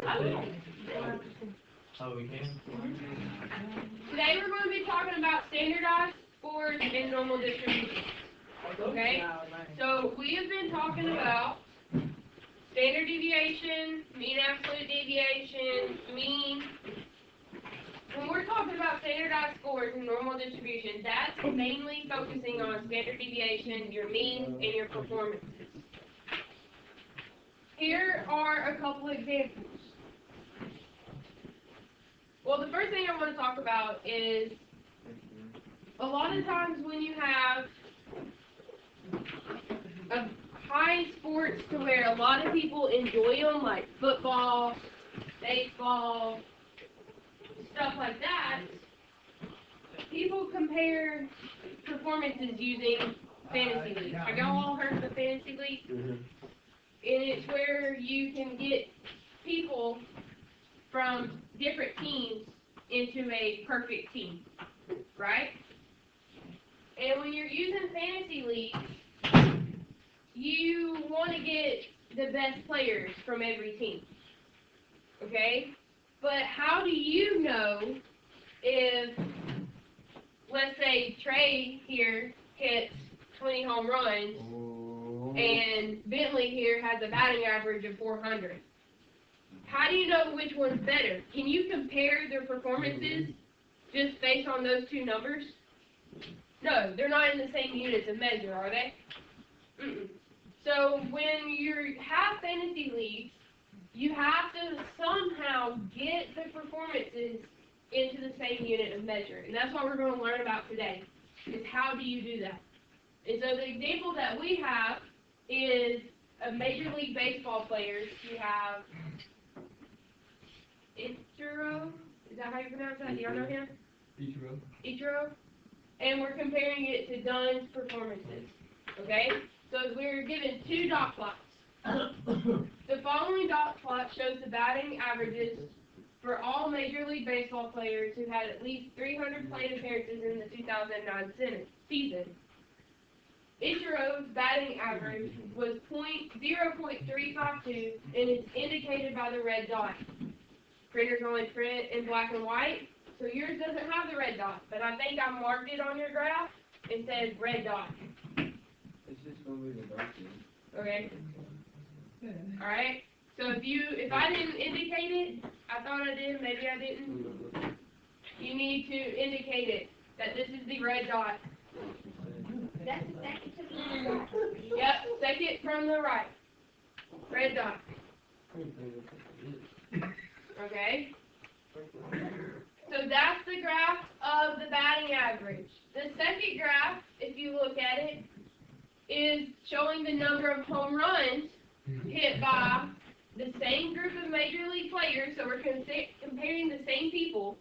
Oh, we can? Today we're going to be talking about standardized scores and normal distribution. Okay? So we have been talking about standard deviation, mean absolute deviation, mean. When we're talking about standardized scores and normal distribution, that's mainly focusing on standard deviation, your means, and your performances. Here are a couple examples. Well, the first thing I want to talk about is a lot of times when you have a high sports to where a lot of people enjoy them, like football, baseball, stuff like that, people compare performances using fantasy leagues. Have y'all all heard of the fantasy league? And it's where you can get people from different teams into a perfect team, right? And when you're using fantasy leagues, you want to get the best players from every team, okay? But how do you know if, let's say, Trey here hits 20 home runs and Bentley here has a batting average of 400? How do you know which one's better? Can you compare their performances just based on those two numbers? No, they're not in the same units of measure, are they? So when you have fantasy leagues, you have to somehow get the performances into the same unit of measure. And that's what we're going to learn about today, is how do you do that. And so the example that we have is a Major League Baseball players. You have Ichiro, is that how you pronounce that? Do y'all know him? Ichiro. And we're comparing it to Dunn's performances. Okay? So we're given two dot plots. The following dot plot shows the batting averages for all Major League Baseball players who had at least 300 plate appearances in the 2009 season. Ichiro's batting average was 0.352 and is indicated by the red dot. Printers only print in black and white, so yours doesn't have the red dot, but I think I marked it on your graph. It says red dot. It's just going to be the darkness. Okay. All right. So if I didn't indicate it, I thought I did, maybe I didn't. You need to indicate it that this is the red dot. That's the second to the right. Yep, second from the right. Red dot. Okay? So that's the graph of the batting average. The second graph, if you look at it, is showing the number of home runs hit by the same group of Major League players. So we're comparing the same people,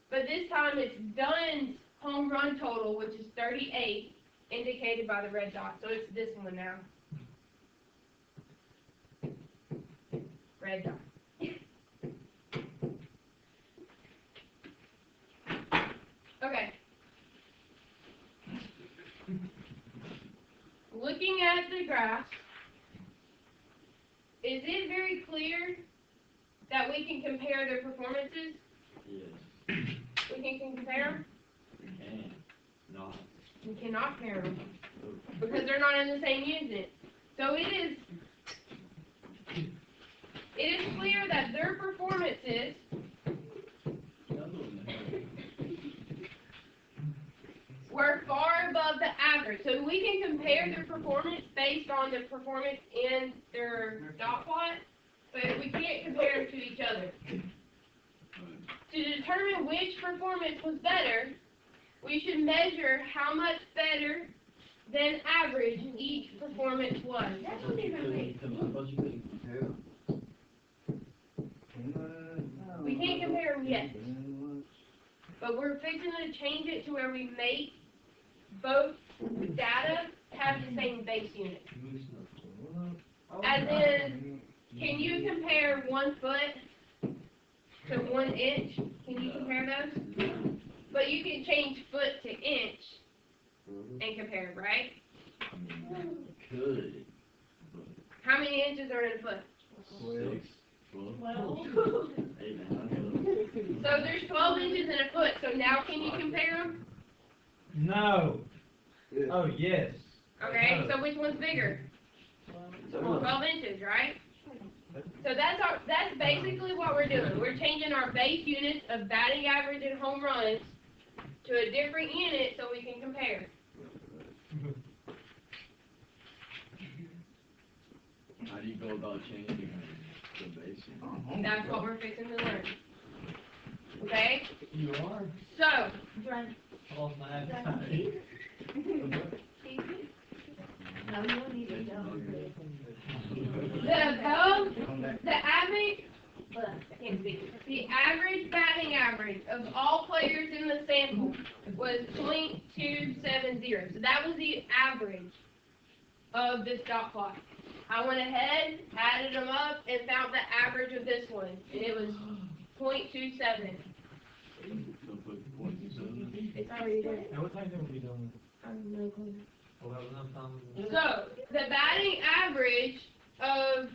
but this time it's Dunn's home run total, which is 38, indicated by the red dot. So it's this one now. Red dot. Okay. Looking at the graph, is it very clear that we can compare their performances? Yes. We can compare them? We can. Not. We cannot compare them because they're not in the same unit. So it is clear that their performances were far above the average. So we can compare their performance based on the performance in their dot plot, but we can't compare them to each other. To determine which performance was better, we should measure how much better than average each performance was. That's what they're going to say. We can't compare them yet, but we're fixing to change it to where we make both data have the same base unit. As in, can you compare 1 foot to 1 inch? Can you compare those? But you can change foot to inch and compare, right? Could. How many inches are in a foot? 6. 12. Now can you compare them? No. Oh, yes. Okay, so which one's bigger? 12 inches, right? So that's basically what we're doing. We're changing our base units of batting average and home runs to a different unit so we can compare. How do you go about changing the basic? That's what we're fixing to learn. Okay? You are. So, Run. I lost my appetite. No, you don't need to go. the average, I can't speak. The average batting average of all players in the sample was .270. So that was the average of this dot plot. I went ahead, added them up, and found the average of this one, and it was .27. So put 0.27. It's already there. Hey, what time did we be done? I have no clue. Well, that was enough time. So, the batting average of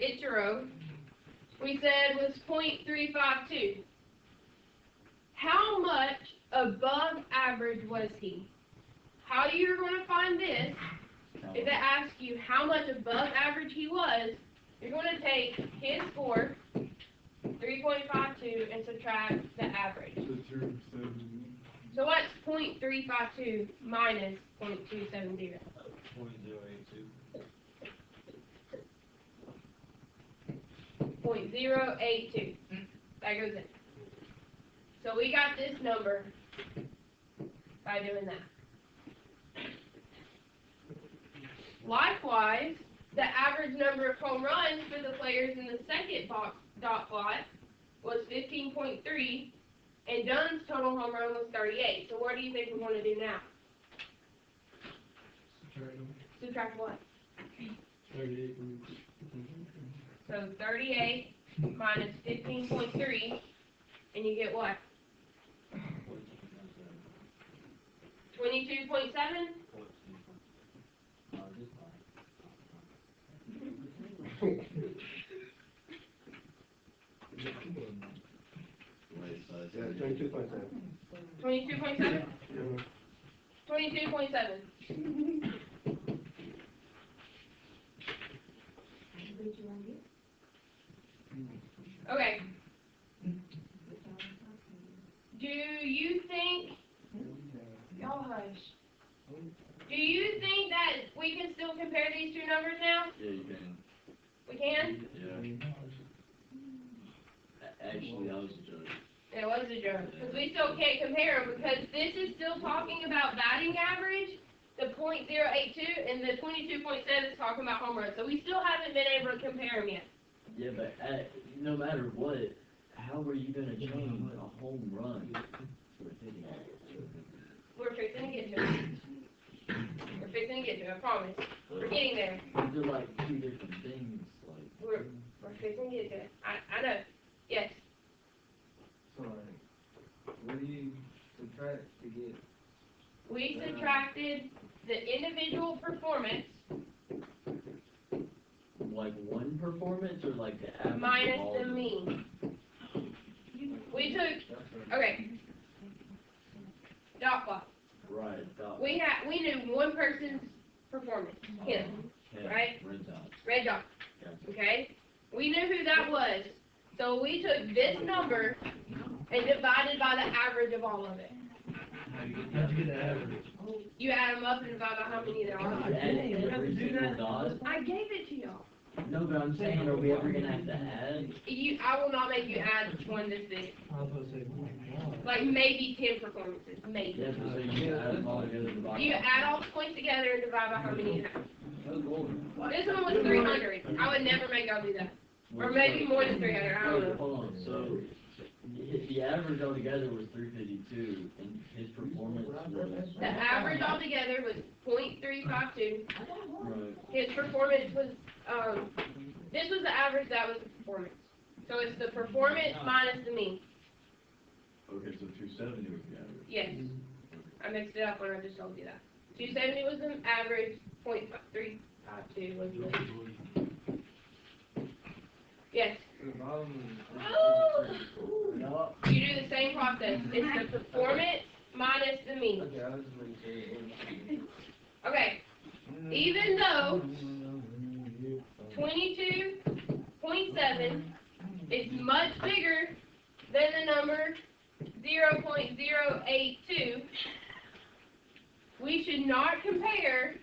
Ichiro, we said was .352. How much above average was he? How you're going to find this, if it asks you how much above average he was, you're going to take his score, 3.52, and subtract the average. So what's .352 minus .270? 0.082. That goes in. So we got this number by doing that. Likewise, the average number of home runs for the players in the second dot plot was 15.3, and Dunn's total home run was 38. So what do you think we're going to do now? Subtract what? 38. So 38 minus 15.3, and you get what? 22.7? Yeah, 22.7. 22.7? 22.7. Okay. Do you think, y'all hush. Do you think that we can still compare these two numbers now? Yeah, you can. We can? Yeah. Actually, I was a judge. It was a joke. Because we still can't compare them because this is still talking about batting average, the .082, and the 22.7 is talking about home runs. So we still haven't been able to compare them yet. Yeah, but no matter what, how are you gonna change a home run to a hitting? We're fixing to get to it. We're fixing to get to it, I promise. We're getting there. They're like two different things, like. We're fixing to get to it. I know. Yes. So, like, what do you subtract to get? We subtracted the individual performance Like one performance or like the average? minus of all the of them? mean. We took, okay. Dot plot. Right, dot. We knew one person's performance, him, Yeah, right? red dot. red dot, Gotcha. okay? We knew who that was. So we took this number and divided by the average of all of it. How'd you get the average? You add them up and divide by how many there You are. add every single dot? I gave it to y'all. No, but I'm saying, are we ever gonna have to add? I will not make you add one this big. I was supposed to say, oh my God. Like maybe 10 performances, maybe. Yeah, but so you add them all together to divide. You add all the points together and divide by how many you have. That's cool. This one was 300. I would never make y'all do that. Or maybe more than 300, I don't know. Hold on, so the average altogether was 352, and his performance was. The average altogether was .352. Right. His performance was, this was the average, that was the performance. So it's the performance minus the mean. Okay, so 270 was the average. Yes. I mixed it up when I just told you that. 270 was the average, .352 was the mean. Yes. The bottom is. No. You do the same process. It's the performance minus the mean. Okay, I was just making sure. Okay, even though 22.7 is much bigger than the number 0.082, we should not compare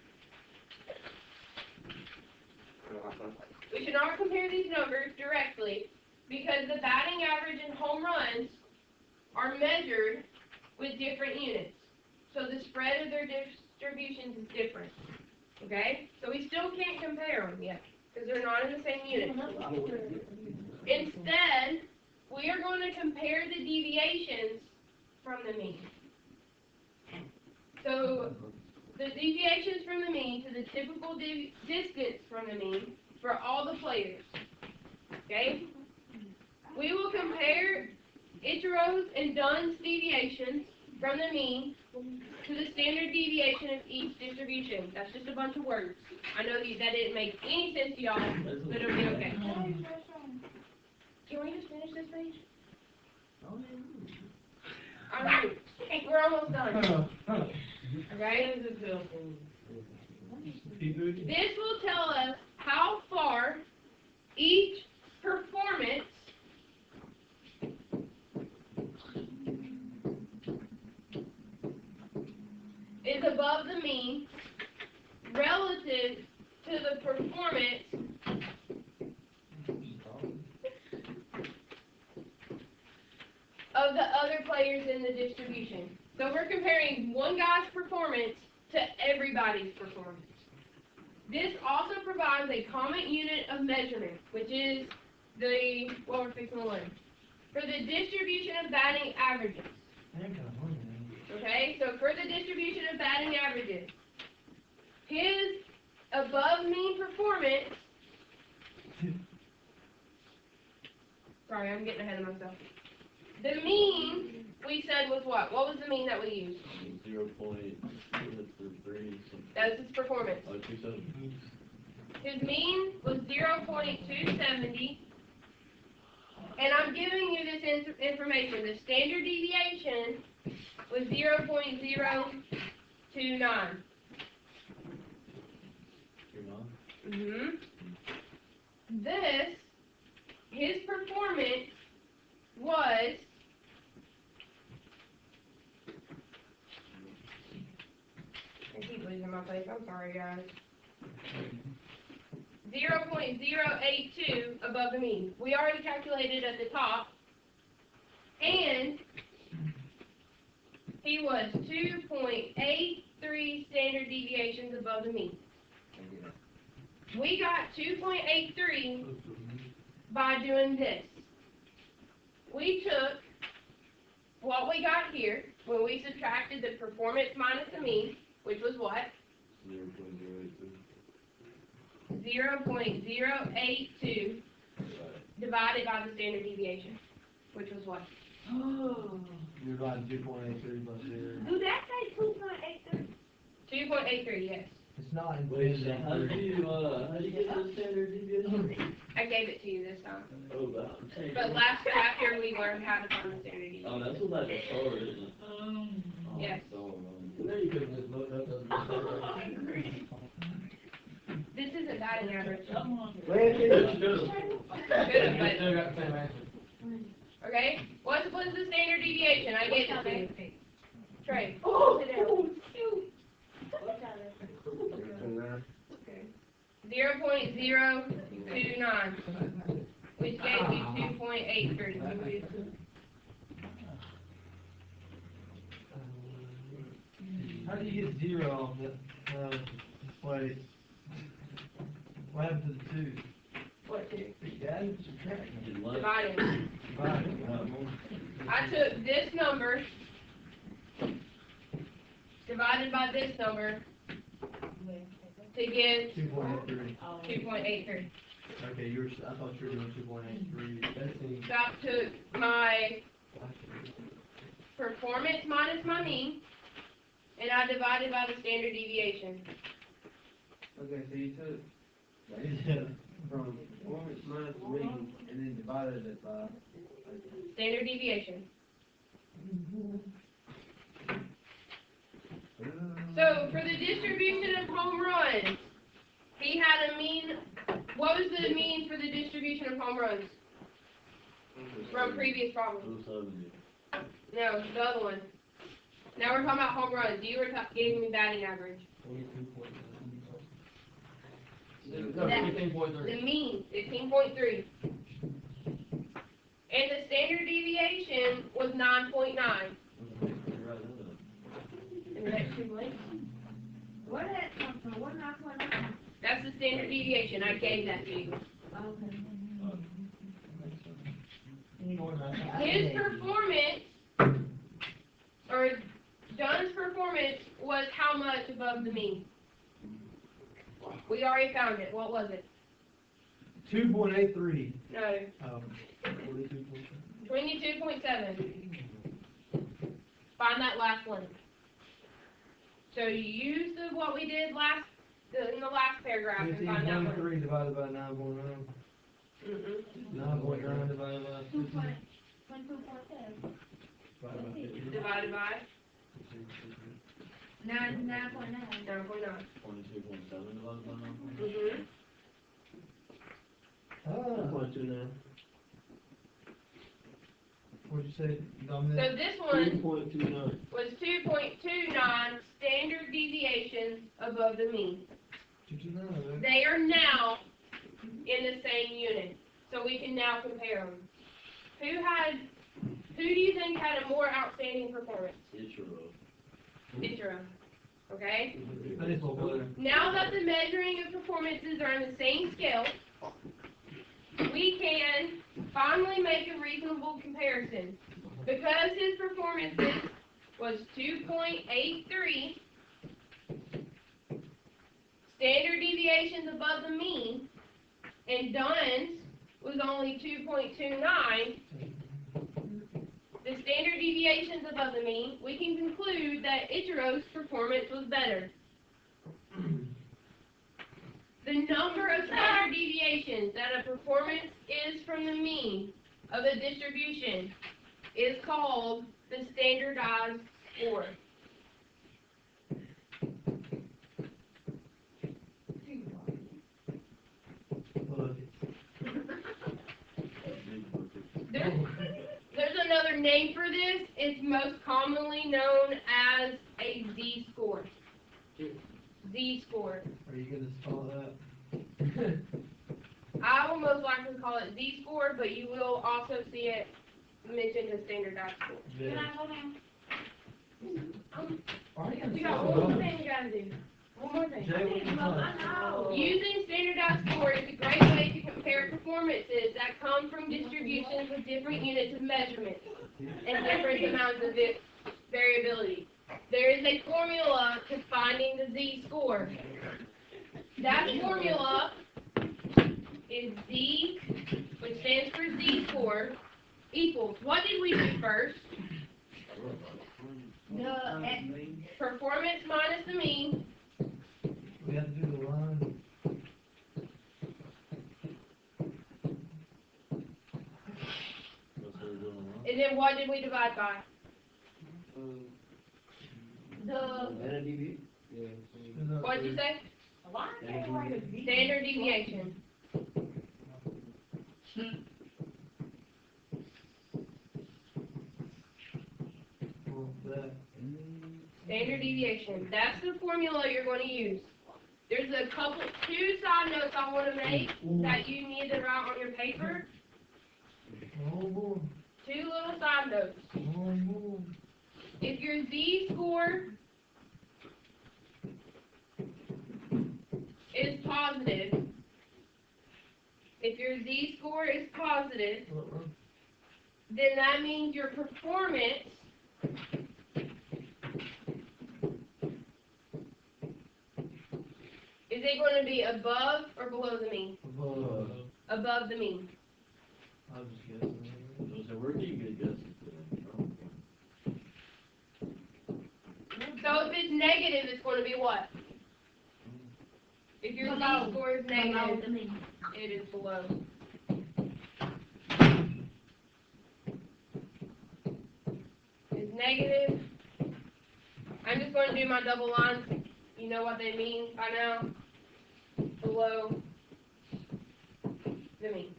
these numbers directly because the batting average and home runs are measured with different units. So the spread of their distributions is different. Okay? So we still can't compare them yet because they're not in the same unit. Instead, we are going to compare the deviations from the mean. So the deviations from the mean to the typical distance from the mean for all the players. Okay? We will compare Ichiro's and Dunn's deviations from the mean to the standard deviation of each distribution. That's just a bunch of words. I know that didn't make any sense to y'all, but it'll be okay. Can we just finish this page? We're almost done. Okay? This will tell us how far each performance is above the mean relative to the performance of the other players in the distribution. So we're comparing one guy's performance to everybody's performance. This also provides a common unit of measurement, which is what we're fixing to learn, for the distribution of batting averages. Okay, so for the distribution of batting averages, his above mean performance, sorry, I'm getting ahead of myself. The mean, we said, was what? What was the mean that we used? 0.3. That's his performance. 270. His mean was 0.270, and I'm giving you this information. The standard deviation was 0.029. His performance was I keep losing my place. I'm sorry, guys. 0.082 above the mean. We already calculated at the top, and he was 2.83 standard deviations above the mean. We got 2.83 by doing this. We took what we got here when we subtracted the performance minus the mean, which was what? 0.082 divided by the standard deviation, which was what? You're dividing 2.83 plus 0. Do that say 2.83? 2.83, yes. It's not in Wait, standard. how do you get the standard deviation? I gave it to you this time. Oh, wow. But last chapter we learned how to find the standard deviation. Oh, that's what that is, isn't it? Yes. There you could just look up those. This isn't batting average. Still Could've, but, got the same answer. okay? What's the standard deviation? I gave it to you. Trey. Oh, Sit down. 0.029, which gave you 2.83. How do you get 0 on the place? What happened to the 2? What two? You added, subtracting. Dividing. Divided. I took this number divided by this number to give 2.83. 2.83. Okay, I thought you were doing 2.83. That seems. So I took my performance minus my mean, and I divided by the standard deviation. Okay, so you took Yeah. from performance minus mean, and then and divided it by. Standard deviation. So for the distribution of home runs, he had a mean. What was the mean for the distribution of home runs from previous problems? 270. No, the other one. Now we're talking about home runs. You were giving me batting average. 22.9. No, 15.3. The mean, 15.3. And the standard deviation was 9.9. In the next 2 blanks. Where did that come from? What not going on? That's the standard deviation. I gave that to you. Okay. His performance, or John's performance, was how much above the mean? We already found it. What was it? 2.83. No, 42.7. 22.7. Find that last one. So you use what we did in the last paragraph and find that one. 15.3 divided by 9.9. 9.9 divided by 15. 22.7. Divided by 9.9. 9.9. 22.7 divided by 9. Mhm. Ah. What'd you say, Dominic? So this one 2.29. was 2.29 standard deviations above the mean. 229, They are now in the same unit, so we can now compare them. Who do you think had a more outstanding performance? Ichiro. Okay? Baseball player. Now that the measuring of performances are on the same scale, we can finally make a reasonable comparison. Because his performances was 2.83, standard deviations above the mean, and Dunn's was only 2.29, the standard deviations above the mean, we can conclude that Ichiro's performance was better. The number of standard deviations that a performance is from the mean of a distribution is called the standardized score. There's another name for this. It's most commonly known as a Z-score. Z-score. Are you gonna spell that? I will most likely call it Z-score, but you will also see it mentioned as standardized score. Can I go down? You got one more thing you gotta do. One more thing. Jay, what you I know. Using standardized score is a great way to compare performances that come from distributions with different units of measurement and different amounts of variability. There is a formula to finding the Z-score. That formula is Z, which stands for Z-score, equals, what did we do first? Performance minus the mean. We have to do the line. And then what did we divide by? What did you say? Standard deviation. Standard deviation. That's the formula you're going to use. There's two side notes I want to make that you need to write on your paper. Two little side notes. If your Z-score is positive, then that means your performance is it going to be above or below the mean? Above the mean. I was just guessing. So where do you get guesses? So if it's negative, it's going to be what? If your Z-score is negative, it is below. negative. I'm just going to do my double lines. You know what they mean by now. Below the mean.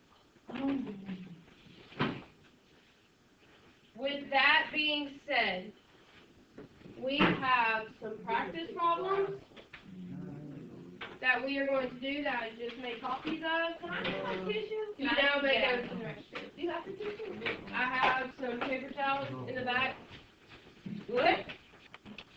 With that being said, we have some practice problems that we are going to do that I just made copies of. Can I get my tissue? You now may go to the restroom. You got the tissue? I have some paper towels in the back. What?